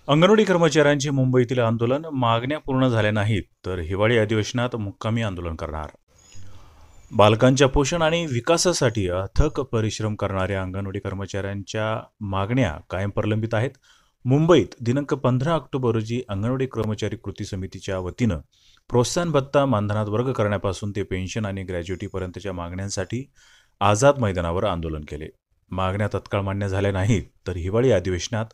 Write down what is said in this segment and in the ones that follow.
अंगणवाडी कर्मचाऱ्यांचे मुंबईतील आंदोलन मागण्या पूर्ण झाल्या नाहीत तर हिवाळी अधिवेशनात मुक्कामी आंदोलन करणार. बालकांच्या पोषण आणि विकासासाठी अथक परिश्रम करणाऱ्या अंगणवाडी कर्मचाऱ्यांच्या मागण्या कायम प्रलंबित आहेत. मुंबईत दिनांक 15 ऑक्टोबर रोजी अंगणवाडी कर्मचारी कृती समितीच्या वतीनं प्रोत्साहन भत्ता मानधनात वर्ग करण्यापासून ते पेन्शन आणि ग्रॅज्युटीपर्यंतच्या मागण्यांसाठी आझाद मैदानावर आंदोलन केले. मागण्या तत्काळ मान्य झाल्या नाहीत तर हिवाळी अधिवेशनात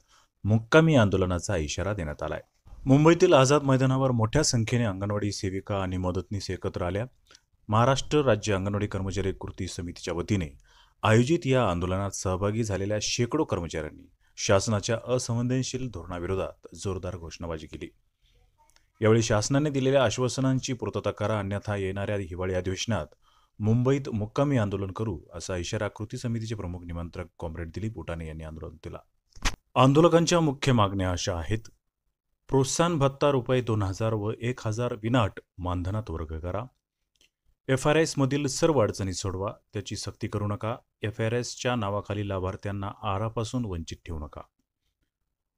मुक्कामी आंदोलनाचा इशारा देण्यात आलाय. मुंबईतील आझाद मैदानावर मोठ्या संख्येने अंगणवाडी सेविका आणि मदतनीस एकत्र आल्या. महाराष्ट्र राज्य अंगणवाडी कर्मचारी कृती समितीच्या वतीने आयोजित या आंदोलनात सहभागी झालेल्या शेकडो कर्मचाऱ्यांनी शासनाच्या असंवेदनशील धोरणाविरोधात जोरदार घोषणाबाजी केली. यावेळी शासनाने दिलेल्या आश्वासनांची पूर्तता करा, अन्यथा येणाऱ्या हिवाळी अधिवेशनात मुंबईत मुक्कामी आंदोलन करू, असा इशारा कृती समितीचे प्रमुख निमंत्रक कॉम्रेड दिलीप उटाणे यांनी आंदोलन दिला. आंदोलकांच्या मुख्य मागण्या अशा आहेत. प्रोत्साहन भत्ता ₹2000 व 1000 विनाअट मानधनात वर्ग करा. FRS मधील सर्व अडचणी सोडवा, त्याची सक्ती करू नका. FRSच्या नावाखाली लाभार्थ्यांना आहारापासून वंचित ठेवू नका.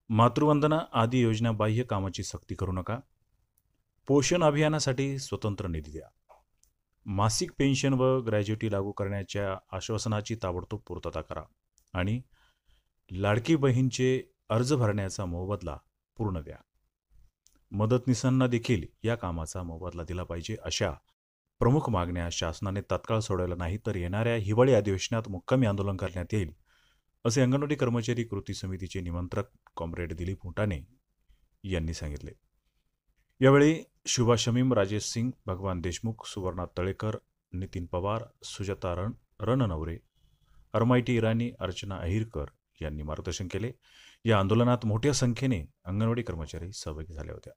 मातृवंदना आदी योजना बाह्य कामाची सक्ती करू नका. पोषण अभियानासाठी स्वतंत्र निधी द्या. मासिक पेन्शन व ग्रॅज्युटी लागू करण्याच्या आश्वासनाची ताबडतोब पूर्तता करा आणि लाडकी बहीणचे अर्ज भरण्याचा मोबदला पूर्ण द्या. मदतनीसांना देखील या कामाचा मोबदला दिला पाहिजे. अशा प्रमुख मागण्या शासनाने तात्काळ सोडवल्या नाही तर येणाऱ्या हिवाळी अधिवेशनात मुक्कामी आंदोलन करण्यात येईल, असे अंगणवाडी कर्मचारी कृती समितीचे निमंत्रक कॉम्रेड दिलीप उटाणे यांनी सांगितले. यावेळी शुभा शमीम, राजेश सिंग, भगवान देशमुख, सुवर्णा तळेकर, नितीन पवार, सुजाता रणनवरे, अरमाईटी इराणी, अर्चना अहिरकर यांनी मार्गदर्शन केले. या आंदोलनात मोठ्या संख्येने अंगणवाडी कर्मचारी सहभागी झाले होते.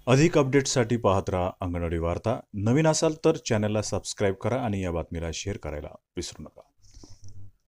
अधिक अपडेट्ससाठी पाहत राहा अंगणवाडी वार्ता. नवीन असाल तर चॅनलला सबस्क्राईब करा आणि या बातमीला शेअर करायला विसरू नका.